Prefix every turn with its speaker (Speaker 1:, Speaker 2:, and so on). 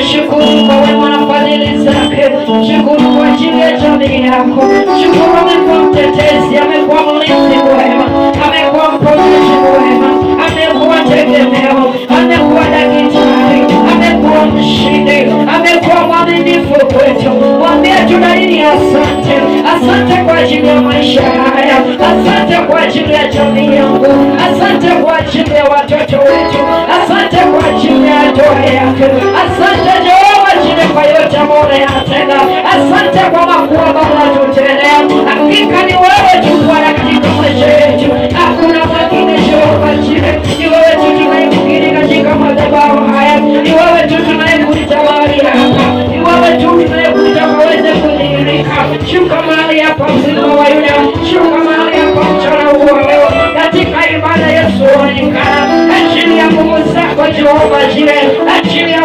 Speaker 1: Shukuru kwa wema na fadhili zake. Shukuru kwa ajili ya jamii yako. Shukuru amekuwa mtetezi, amekuwa mlinzi mwema, amekuwa mponyaji mwema, amekuwa tegemeo, amekuwa daktari, amekuwa mshindi, amekuwa mwaminifu kwetu. Mwambie tunaini asante. Asante kwa ajili ya maisha haya. Asante kwa ajili ya jamii yangu. Asante kwa ajili ya watoto wetu. Asante kwa ajili ya ndoa yake. Asante Jehova ajili kwa yote ambayo unayatenda. Asante kwa makuu ambayo unatutendea. Hakika ni wewe tu Bwana katika maisha yetu. Hakuna mwingine Jehova ajili. Ni wewe tu tunayemkiri katika madhabahu haya. Ni wewe tu tunayekuita mahali hapa. Ni wewe tu tunayekuita kaweze kudhihirika. Shuka mahali hapa Mfalme wa Yuda. Shuka mahali hapa mchana huu leo. Katika ibada Yesu onekana. Ajili ya nguvu zako Jehova ajili. Ajili ya